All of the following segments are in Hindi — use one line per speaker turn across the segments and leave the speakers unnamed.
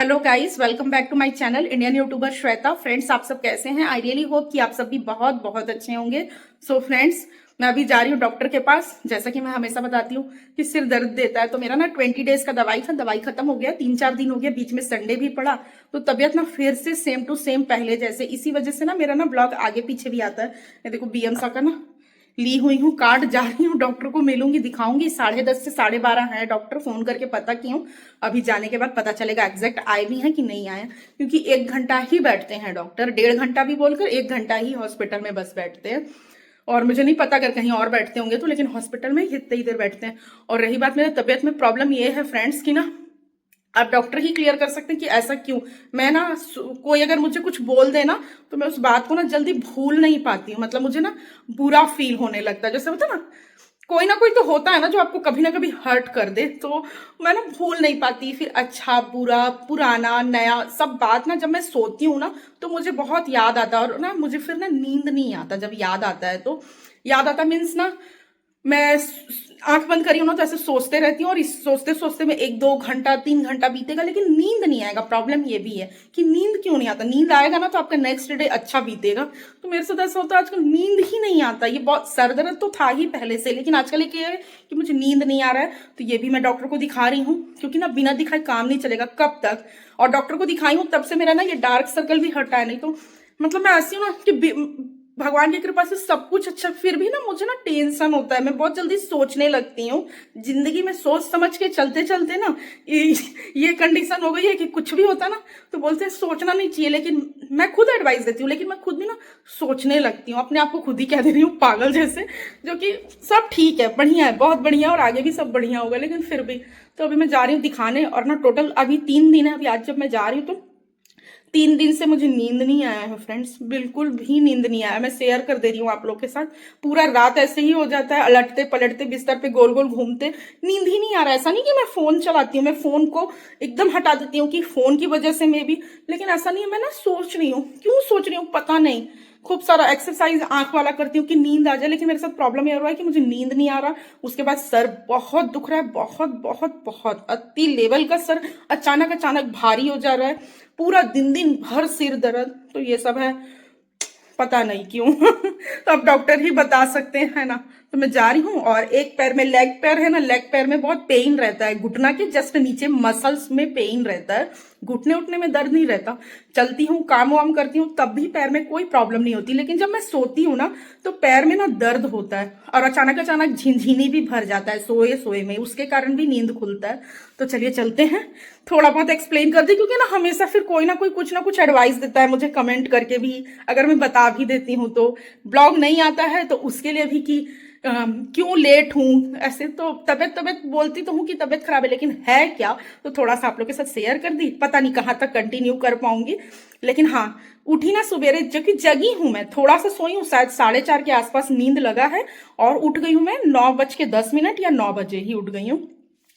Hello guys, welcome back to my channel Indian YouTuber Shweta. Friends, आप सब कैसे हैं? आई रियली होप कि आप सब भी बहुत बहुत अच्छे होंगे। सो फ्रेंड्स, मैं अभी जा रही हूँ डॉक्टर के पास। जैसा कि मैं हमेशा बताती हूँ कि सिर दर्द देता है, तो मेरा ना 20 डेज का दवाई था, दवाई खत्म हो गया, 3-4 दिन हो गया, बीच में संडे भी पड़ा, तो तबियत ना फिर से सेम टू सेम पहले जैसे। इसी वजह से ना मेरा ना ब्लॉग आगे पीछे भी आता है। ये देखो बीएमसा का ना ली हुई हूँ कार्ड, जा रही हूँ डॉक्टर को मिलूंगी, दिखाऊंगी। 10:30 से 12:30 है, डॉक्टर फोन करके पता की हूँ। अभी जाने के बाद पता चलेगा एग्जैक्ट आए भी हैं कि नहीं आए, क्योंकि 1 घंटा ही बैठते हैं डॉक्टर, 1.5 घंटा भी बोलकर 1 घंटा ही हॉस्पिटल में बस बैठते हैं। और मुझे नहीं पता अगर कहीं और बैठते होंगे तो, लेकिन हॉस्पिटल में इतनी ही देर बैठते हैं। और रही बात मेरे तबियत में प्रॉब्लम ये है फ्रेंड्स की ना, आप डॉक्टर ही क्लियर कर सकते हैं कि ऐसा क्यों। मैं ना कोई अगर मुझे कुछ बोल दे ना, तो मैं उस बात को ना जल्दी भूल नहीं पाती हूँ। मतलब मुझे ना बुरा फील होने लगता है, जैसे होता है ना कोई तो होता है ना जो आपको कभी ना कभी हर्ट कर दे, तो मैं ना भूल नहीं पाती। फिर अच्छा बुरा पुराना नया सब बात ना, जब मैं सोती हूँ ना तो मुझे बहुत याद आता है। और ना मुझे फिर ना नींद नहीं आता जब याद आता है। तो याद आता मीन्स ना, मैं आंख बंद करी हूं ना तो ऐसे सोचते रहती हूँ, और इस सोचते सोचते में 1-2 घंटा 3 घंटा बीतेगा, लेकिन नींद नहीं आएगा। प्रॉब्लम ये भी है कि नींद क्यों नहीं आता। नींद आएगा ना तो आपका नेक्स्ट डे अच्छा बीतेगा। तो मेरे साथ ऐसा होता है आजकल, नींद ही नहीं आता। ये बहुत सर दर्द तो था ही पहले से, लेकिन आजकल ये है कि मुझे नींद नहीं आ रहा है। तो ये भी मैं डॉक्टर को दिखा रही हूँ, क्योंकि ना बिना दिखाए काम नहीं चलेगा कब तक। और डॉक्टर को दिखाई हूँ तब से मेरा ना ये डार्क सर्कल भी हटा है। नहीं तो मतलब मैं ऐसी हूँ ना कि भगवान की कृपा से सब कुछ अच्छा, फिर भी ना मुझे ना टेंशन होता है। मैं बहुत जल्दी सोचने लगती हूँ। जिंदगी में सोच समझ के चलते चलते ना ये कंडीशन हो गई है कि कुछ भी होता ना तो बोलते हैं सोचना नहीं चाहिए, लेकिन मैं खुद एडवाइस देती हूँ, लेकिन मैं खुद भी ना सोचने लगती हूँ। अपने आप को खुद ही कह दे रही हूँ पागल जैसे, जो कि सब ठीक है, बढ़िया है, बहुत बढ़िया है, और आगे भी सब बढ़िया होगा, लेकिन फिर भी। तो अभी मैं जा रही हूँ दिखाने, और ना टोटल अभी 3 दिन है। अभी आज जब मैं जा रही हूँ तो 3 दिन से मुझे नींद नहीं आया है फ्रेंड्स, बिल्कुल भी नींद नहीं आया। मैं शेयर कर दे रही हूँ आप लोग के साथ। पूरा रात ऐसे ही हो जाता है, अलटते पलटते बिस्तर पे गोल गोल घूमते, नींद ही नहीं आ रहा है। ऐसा नहीं कि मैं फोन चलाती हूँ, मैं फोन को एकदम हटा देती हूँ कि फोन की वजह से मे भी, लेकिन ऐसा नहीं है। मैं ना सोच रही हूँ, क्यों सोच रही हूँ पता नहीं। खूब सारा एक्सरसाइज आंख वाला करती हूँ कि नींद आ जाए, लेकिन मेरे साथ प्रॉब्लम ये हो रहा है कि मुझे नींद नहीं आ रहा। उसके बाद सर बहुत दुख रहा है, बहुत बहुत बहुत अति लेवल का सर अचानक अचानक भारी हो जा रहा है। पूरा दिन दिन भर सिर दर्द, तो ये सब है, पता नहीं क्यों। तो अब डॉक्टर ही बता सकते हैं ना। तो मैं जा रही हूँ, और एक पैर में, लेग पैर है ना, लेग पैर में बहुत पेन रहता है, घुटना के जस्ट नीचे मसल्स में पेन रहता है, घुटने उठने में दर्द नहीं रहता। चलती हूँ, काम वाम करती हूँ, तब भी पैर में कोई प्रॉब्लम नहीं होती, लेकिन जब मैं सोती हूँ ना तो पैर में ना दर्द होता है, और अचानक अचानक झिनझिनी भी भर जाता है सोए सोए में, उसके कारण भी नींद खुलता है। तो चलिए चलते हैं, थोड़ा बहुत एक्सप्लेन कर दी, क्योंकि ना हमेशा फिर कोई ना कोई कुछ ना कुछ एडवाइस देता है मुझे कमेंट करके भी, अगर मैं बता भी देती हूँ तो। ब्लॉग नहीं आता है तो उसके लिए भी कि क्यों लेट हूँ, ऐसे तो तबियत तबियत बोलती तो हूँ कि तबियत खराब है, लेकिन है क्या, तो थोड़ा सा आप लोग के साथ शेयर कर दी। पता नहीं कहाँ तक कंटिन्यू कर पाऊंगी, लेकिन हाँ, उठी ना सवेरे, जो कि जगी हूं मैं, थोड़ा सा सोई हूँ, शायद 4:30 के आसपास नींद लगा है, और उठ गई हूँ मैं 9:10 या 9 बजे ही उठ गई हूँ।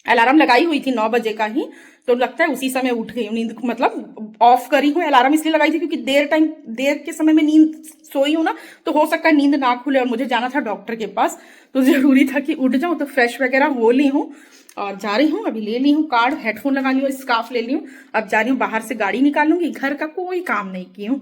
अलार्म लगाई हुई थी 9 बजे का ही, तो लगता है उसी समय उठ गई हूँ। नींद मतलब ऑफ करी हूँ, अलार्म इसलिए लगाई थी क्योंकि देर के समय में नींद सोई हूँ ना, तो हो सकता है नींद ना खुले, और मुझे जाना था डॉक्टर के पास, तो जरूरी था कि उठ जाऊं। तो फ्रेश वगैरह हो ली हूँ और जा रही हूँ। अभी ले ली हूँ कार्ड, हेडफोन लगा ली हूँ, स्कार्फ ले ली हूँ। अब जा रही हूँ, बाहर से गाड़ी निकालूंगी, घर का कोई काम नहीं की हूँ,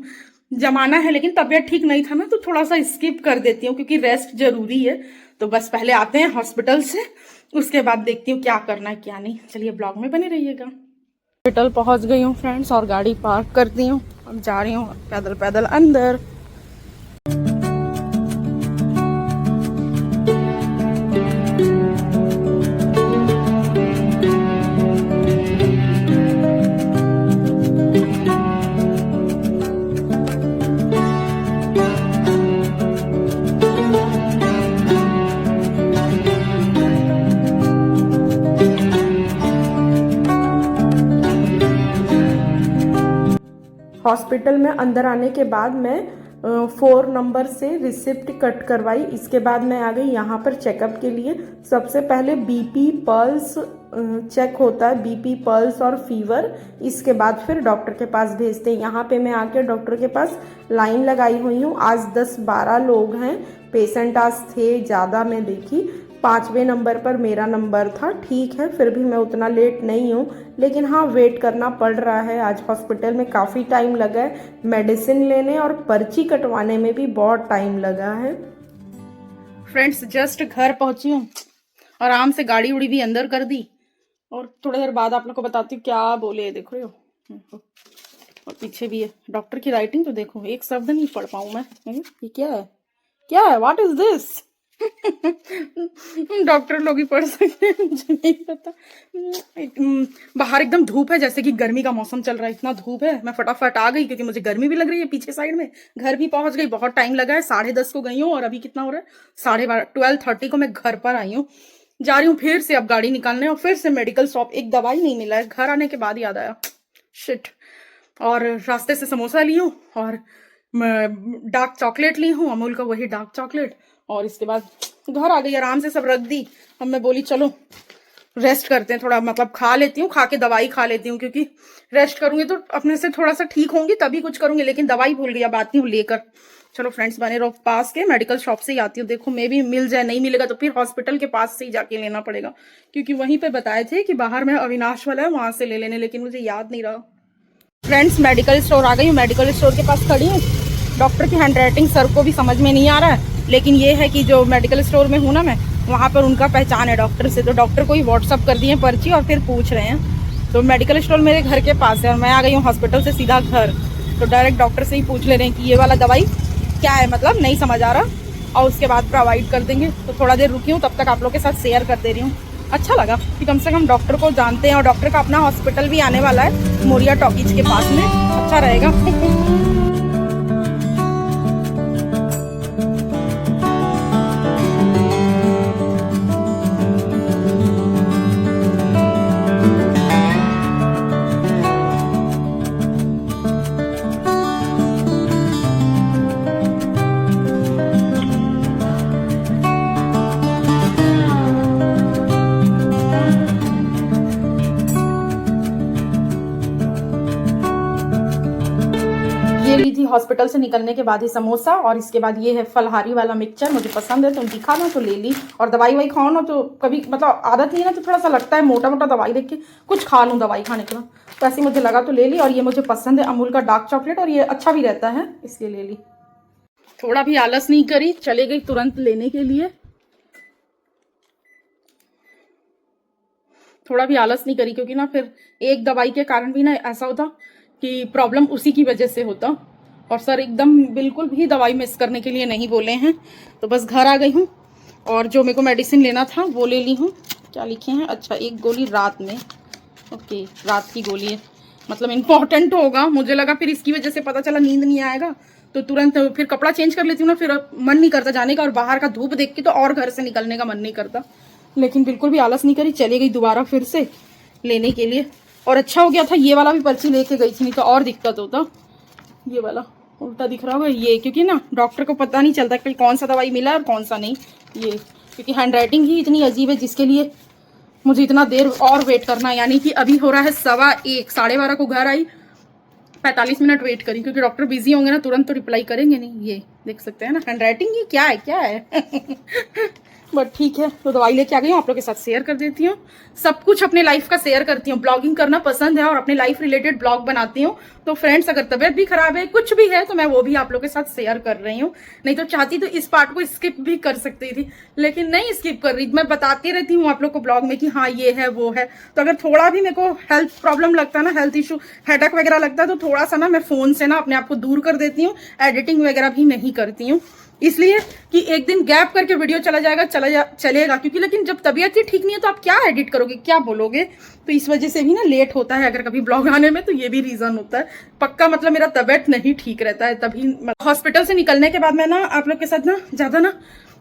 जमाना है, लेकिन तबीयत ठीक नहीं था ना तो थोड़ा सा स्किप कर देती हूँ, क्योंकि रेस्ट जरूरी है। तो बस पहले आते हैं हॉस्पिटल से, उसके बाद देखती हूँ क्या करना है क्या नहीं। चलिए ब्लॉग में बने रहिएगा। हॉस्पिटल पहुंच गई हूँ फ्रेंड्स, और गाड़ी पार्क कर दी हूँ। अब जा रही हूँ पैदल पैदल अंदर। हॉस्पिटल में अंदर आने के बाद मैं 4 नंबर से रिसिप्ट कट करवाई। इसके बाद मैं आ गई यहाँ पर चेकअप के लिए। सबसे पहले बीपी पल्स चेक होता है, बीपी पल्स और फीवर। इसके बाद फिर डॉक्टर के पास भेजते हैं। यहाँ पे मैं आके डॉक्टर के पास लाइन लगाई हुई हूँ। आज 10-12 लोग हैं, पेशेंट आज थे ज़्यादा मैं देखी,
5वें नंबर पर मेरा नंबर था। ठीक है, फिर भी मैं उतना लेट नहीं हूँ, लेकिन हाँ वेट करना पड़ रहा है। आज हॉस्पिटल में काफ़ी टाइम लगा है, मेडिसिन लेने और पर्ची कटवाने में भी बहुत टाइम लगा है।
फ्रेंड्स जस्ट घर पहुंची हूँ, आराम से गाड़ी उड़ी भी अंदर कर दी और थोड़ी देर बाद आप लोग को बताती हूँ क्या बोले। देख रहे हो और पीछे भी है डॉक्टर की राइटिंग, तो देखो एक शब्द नहीं पढ़ पाऊँ मैं। ये क्या है, क्या है, व्हाट इज दिस? डॉक्टर लोग ही पढ़ सकते हैं, मुझे नहीं पता। बाहर एकदम धूप है, जैसे कि गर्मी का मौसम चल रहा है, इतना धूप है। मैं फटाफट आ गई क्योंकि मुझे गर्मी भी लग रही है पीछे साइड में। घर भी पहुंच गई, बहुत टाइम लगा है, 10:30 को गई हूँ और अभी कितना हो रहा है, 12:30, 12:30 को मैं घर पर आई हूँ। जा रही हूँ फिर से अब गाड़ी निकालने और फिर से मेडिकल शॉप। एक दवाई नहीं मिला है, घर आने के बाद याद आया, शिट। और रास्ते से समोसा ली हूँ और डार्क चॉकलेट ली हूँ, अमूल का वही डार्क चॉकलेट। और इसके बाद घर आ गई, आराम से सब रख दी। अब मैं बोली चलो रेस्ट करते हैं थोड़ा, मतलब खा लेती हूँ, खा के दवाई खा लेती हूँ, क्योंकि रेस्ट करूंगी तो अपने से थोड़ा सा ठीक होंगी तभी कुछ करूंगी, लेकिन दवाई भूल गई, अब आती हूँ लेकर। चलो फ्रेंड्स, बने रहो, पास के मेडिकल शॉप से ही आती हूँ। देखो मे भी मिल जाए, नहीं मिलेगा तो फिर हॉस्पिटल के पास से ही जाके लेना पड़ेगा, क्योंकि वहीं पे बताए थे कि बाहर में अविनाश वाला है, वहां से ले लेने, लेकिन मुझे याद नहीं रहा। फ्रेंड्स मेडिकल स्टोर आ गई हूँ, मेडिकल स्टोर के पास खड़ी हूँ। डॉक्टर की हैंडराइटिंग सर को भी समझ में नहीं आ रहा है, लेकिन ये है कि जो मेडिकल स्टोर में हूँ ना मैं, वहाँ पर उनका पहचान है डॉक्टर से, तो डॉक्टर को ही व्हाट्सअप कर दिए पर्ची और फिर पूछ रहे हैं। तो मेडिकल स्टोर मेरे घर के पास है और मैं आ गई हूँ हॉस्पिटल से सीधा घर, तो डायरेक्ट डॉक्टर से ही पूछ ले रहे हैं कि ये वाला दवाई क्या है, मतलब नहीं समझ आ रहा, और उसके बाद प्रोवाइड कर देंगे। तो थोड़ा देर रुकी हूँ, तब तक आप लोग के साथ शेयर कर दे रही हूँ। अच्छा लगा कि कम से कम डॉक्टर को जानते हैं, और डॉक्टर का अपना हॉस्पिटल भी आने वाला है मोरिया टॉकीज के पास में, अच्छा रहेगा। ये ली थी हॉस्पिटल से निकलने के बाद ही समोसा, और इसके बाद ये है फलहारी वाला मिक्सचर, मुझे पसंद है तो दिखा ना तो ले ली। और दवाई वाई खाओ ना तो कभी मतलब आदत नहीं है ना, तो थोड़ा सा लगता है मोटा मोटा दवाई देख के कुछ खा लूँ दवाई खाने के बाद, तो ऐसे मुझे लगा तो ले ली। और ये मुझे पसंद है अमूल का डार्क चॉकलेट, और ये अच्छा भी रहता है इसलिए ले ली। थोड़ा भी आलस नहीं करी, चले गई तुरंत लेने के लिए। थोड़ा भी आलस नहीं करी, क्योंकि ना फिर एक दवाई के कारण भी ना ऐसा होता कि प्रॉब्लम उसी की वजह से होता। और सर एकदम बिल्कुल भी दवाई मिस करने के लिए नहीं बोले हैं। तो बस घर आ गई हूँ और जो मेरे को मेडिसिन लेना था वो ले ली हूँ। क्या लिखे हैं, अच्छा एक गोली रात में, ओके रात की गोली है, मतलब इम्पोर्टेंट होगा। मुझे लगा फिर इसकी वजह से पता चला नींद नहीं आएगा, तो तुरंत फिर कपड़ा चेंज कर लेती हूँ ना, फिर मन नहीं करता जाने का, और बाहर का धूप देख के तो और घर से निकलने का मन नहीं करता। लेकिन बिल्कुल भी आलस नहीं करी, चली गई दोबारा फिर से लेने के लिए। और अच्छा हो गया था ये वाला भी पर्ची लेके गई थी, नहीं तो और दिक्कत होता। ये वाला उल्टा दिख रहा होगा ये, क्योंकि ना डॉक्टर को पता नहीं चलता कि कौन सा दवाई मिला और कौन सा नहीं, ये क्योंकि हैंडराइटिंग ही इतनी अजीब है जिसके लिए मुझे इतना देर और वेट करना। यानी कि अभी हो रहा है 1:15, 12:30 को घर आई, 45 मिनट वेट करी, क्योंकि डॉक्टर बिजी होंगे ना, तुरंत तो रिप्लाई करेंगे नहीं। ये देख सकते हैं ना हैंडराइटिंग, ये क्या है क्या है। बट ठीक है, तो दवाई लेके आ गई हूँ, आप लोग के साथ शेयर कर देती हूँ। सब कुछ अपने लाइफ का शेयर करती हूँ, ब्लॉगिंग करना पसंद है और अपने लाइफ रिलेटेड ब्लॉग बनाती हूँ। तो फ्रेंड्स अगर तबीयत भी खराब है, कुछ भी है, तो मैं वो भी आप लोग के साथ शेयर कर रही हूँ। नहीं तो चाहती तो इस पार्ट को स्किप भी कर सकती थी, लेकिन नहीं स्किप कर रही। मैं बताती रहती हूँ आप लोग को ब्लॉग में कि हाँ ये है वो है। तो अगर थोड़ा भी मेरे को हेल्थ प्रॉब्लम लगता है ना, हेल्थ इशू, हेडेक वगैरह लगता है, तो थोड़ा सा ना मैं फोन से ना अपने आप को दूर कर देती हूँ, एडिटिंग वगैरह भी नहीं करती हूँ, इसलिए कि एक दिन गैप करके वीडियो चलेगा, क्योंकि लेकिन जब तबीयत ही ठीक नहीं है तो आप क्या एडिट करोगे, क्या बोलोगे। तो इस वजह से भी ना लेट होता है अगर कभी ब्लॉग आने में, तो ये भी रीजन होता है पक्का। मतलब मेरा तबीयत नहीं ठीक रहता है तभी। हॉस्पिटल से निकलने के बाद मैं ना आप लोग के साथ ना ज्यादा ना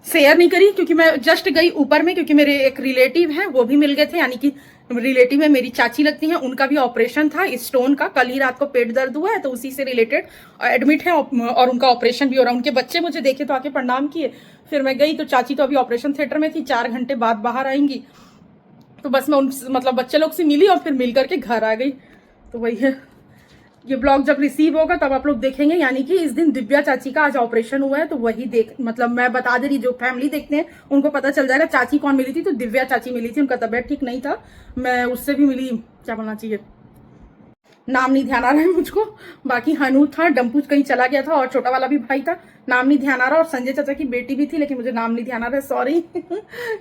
शेयर नहीं करी, क्योंकि मैं जस्ट गई ऊपर में, क्योंकि मेरे एक रिलेटिव हैं वो भी मिल गए थे, यानी कि रिलेटिव में मेरी चाची लगती हैं, उनका भी ऑपरेशन था स्टोन का। कल ही रात को पेट दर्द हुआ है, तो उसी से रिलेटेड एडमिट है, और उनका ऑपरेशन भी हो रहा है। उनके बच्चे मुझे देखे तो आके प्रणाम किए, फिर मैं गई, तो चाची तो अभी ऑपरेशन थिएटर में थी, 4 घंटे बाद बाहर आएंगी। तो बस मैं उन मतलब बच्चे लोग से मिली और फिर मिल करके घर आ गई। तो वही है, ये ब्लॉग जब रिसीव होगा तब आप लोग देखेंगे, यानी कि इस दिन दिव्या चाची का आज ऑपरेशन हुआ है, तो वही देख मतलब मैं बता दे रही, जो फैमिली देखते हैं उनको पता चल जाएगा। चाची कौन मिली थी, तो दिव्या चाची मिली थी, उनका तबीयत ठीक नहीं था, मैं उससे भी मिली, क्या बोलना चाहिए, नाम नहीं ध्यान आ रहा है मुझको। बाकी हनु था, डम्पू कहीं चला गया था, और छोटा वाला भी भाई था, नाम नहीं ध्यान आ रहा, और संजय चाचा की बेटी भी थी, लेकिन मुझे नाम नहीं ध्यान आ रहा है, सॉरी।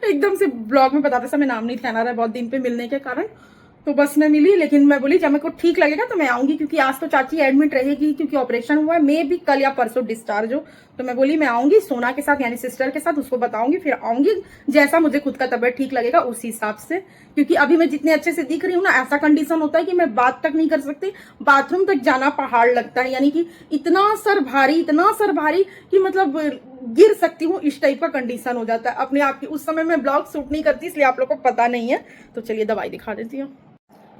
एकदम से ब्लॉग में बताते समय नाम नहीं ध्यान आ रहा है, बहुत दिन पे मिलने के कारण। तो बस मैं मिली, लेकिन मैं बोली जब मेरे को ठीक लगेगा तो मैं आऊंगी, क्योंकि आज तो चाची एडमिट रहेगी, क्योंकि ऑपरेशन हुआ है, मैं भी कल या परसों डिस्चार्ज हो। तो मैं बोली मैं आऊंगी सोना के साथ, यानी सिस्टर के साथ, उसको बताऊंगी, फिर आऊंगी जैसा मुझे खुद का तबीयत ठीक लगेगा उसी हिसाब से। क्योंकि अभी मैं जितने अच्छे से दिख रही हूँ ना, ऐसा कंडीशन होता है कि मैं बात तक नहीं कर सकती, बाथरूम तक जाना पहाड़ लगता है, यानी कि इतना सर भारी कि मतलब गिर सकती हूँ, इस टाइप का कंडीशन हो जाता है अपने आप की। उस समय मैं ब्लॉग शूट नहीं करती, इसलिए आप लोग को पता नहीं है। तो चलिए दवाई दिखा देती हूँ।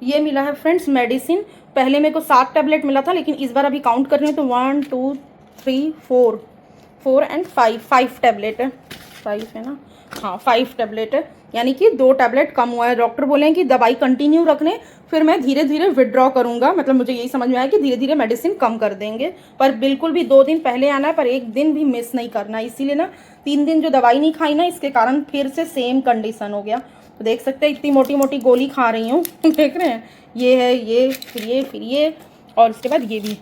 ये मिला है फ्रेंड्स मेडिसिन, पहले मेरे को 7 टैबलेट मिला था, लेकिन इस बार अभी काउंट कर रही हूँ तो 1 2 3 4 एंड 5 टैबलेट है, 5 है ना, हाँ 5 टैबलेट है, यानी कि 2 टैबलेट कम हुआ है। डॉक्टर बोले हैं कि दवाई कंटिन्यू रखने, फिर मैं धीरे धीरे विड्रॉ करूंगा, मतलब मुझे यही समझ में आया कि धीरे धीरे मेडिसिन कम कर देंगे, पर बिल्कुल भी 2 दिन पहले आना है, पर 1 दिन भी मिस नहीं करना। इसीलिए ना 3 दिन जो दवाई नहीं खाई ना, इसके कारण फिर से सेम कंडीशन हो गया। तो देख सकते हैं इतनी मोटी मोटी गोली खा रही हूँ। देख रहे हैं, ये है, ये फिर ये, और उसके बाद ये भी,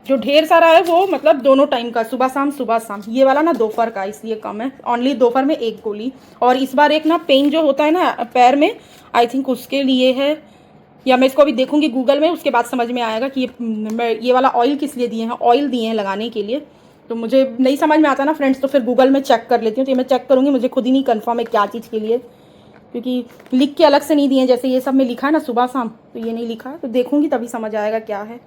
जो ढेर सारा है वो मतलब दोनों टाइम का, सुबह शाम। ये वाला ना दोपहर का, इसलिए कम है, ओनली दोपहर में 1 गोली। और इस बार एक ना पेन जो होता है ना पैर में, आई थिंक उसके लिए है, या मैं इसको अभी देखूंगी गूगल में, उसके बाद समझ में आएगा कि ये वाला ऑयल किस लिए दिए हैं। ऑयल दिए हैं लगाने के लिए, तो मुझे नहीं समझ में आता ना फ्रेंड्स, तो फिर गूगल में चेक कर लेती हूँ। तो ये मैं चेक करूँगी, मुझे खुद ही नहीं कन्फर्म है क्या चीज़ के लिए, क्योंकि लिख के अलग से नहीं दिए हैं, जैसे ये सब में लिखा है ना सुबह शाम, तो ये नहीं लिखा है, तो देखूंगी तभी समझ आएगा क्या है।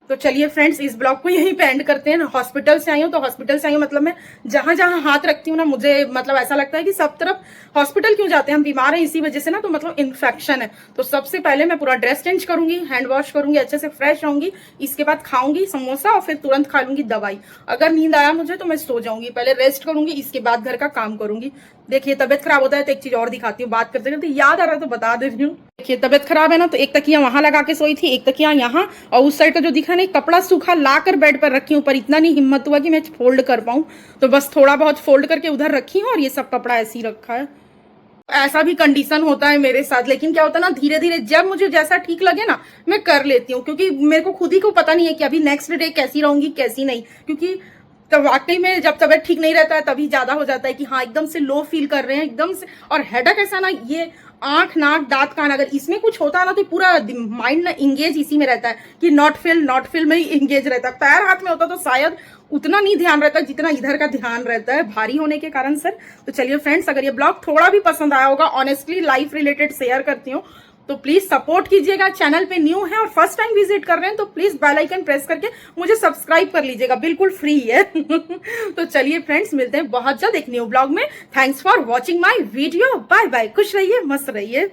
तो चलिए फ्रेंड्स, इस ब्लॉग को यहीं पे एंड करते हैं ना। हॉस्पिटल से आई हूँ, तो हॉस्पिटल से आई हूँ मतलब मैं जहां जहां हाथ रखती हूँ ना, मुझे मतलब ऐसा लगता है कि सब तरफ हॉस्पिटल क्यों जाते हैं, हम बीमार हैं इसी वजह से ना, तो मतलब इन्फेक्शन है। तो सबसे पहले मैं पूरा ड्रेस चेंज करूंगी, हैंड वॉश करूंगी, अच्छे से फ्रेश रहूंगी, इसके बाद खाऊंगी समोसा और फिर तुरंत खा लूंगी दवाई। अगर नींद आया मुझे तो मैं सो जाऊंगी, पहले रेस्ट करूंगी, इसके बाद घर का काम करूंगी। देखिए तबियत खराब होता है तो एक चीज और दिखाती हूँ, बात करते करते याद आ रहा है तो बता दे रही हूँ। देखिए तबियत खराब है ना, तो एक तकिया वहां लगा के सोई थी, एक तकिया यहाँ, और उस साइड का जो दिखा नहीं, कपड़ा सूखा ला कर बेड पर रखी हूँ, पर इतना नहीं हिम्मत हुआ कि मैं फोल्ड कर पाऊं, तो बस थोड़ा बहुत फोल्ड करके उधर रखी हूँ, और ये सब कपड़ा ऐसे ही रखा है। ऐसा भी कंडीशन होता है मेरे साथ, लेकिन क्या होता है ना, धीरे धीरे जब मुझे जैसा ठीक लगे ना मैं कर लेती हूँ, क्योंकि मेरे को खुद ही को पता नहीं है कि अभी नेक्स्ट डे कैसी रहूंगी कैसी नहीं, क्योंकि तो वाकई में जब तबियत ठीक नहीं रहता है तभी ज्यादा हो जाता है कि हाँ एकदम से लो फील कर रहे हैं एकदम से। और हेडेक ऐसा ना, ये आंख नाक दांत कान अगर इसमें कुछ होता है ना, तो पूरा माइंड ना इंगेज इसी में रहता है कि नॉट फील में ही इंगेज रहता है। पैर हाथ में होता तो शायद उतना नहीं ध्यान रहता जितना इधर का ध्यान रहता है, भारी होने के कारण सर। तो चलिए फ्रेंड्स, अगर ये ब्लॉग थोड़ा भी पसंद आया होगा, ऑनेस्टली लाइफ रिलेटेड शेयर करती हूँ, तो प्लीज सपोर्ट कीजिएगा। चैनल पे न्यू है और फर्स्ट टाइम विजिट कर रहे हैं तो प्लीज बेल आइकन प्रेस करके मुझे सब्सक्राइब कर लीजिएगा, बिल्कुल फ्री है। तो चलिए फ्रेंड्स, मिलते हैं बहुत जल्द एक न्यू ब्लॉग में। Thanks for watching my video, bye bye, खुश रहिए, मस्त रहिए।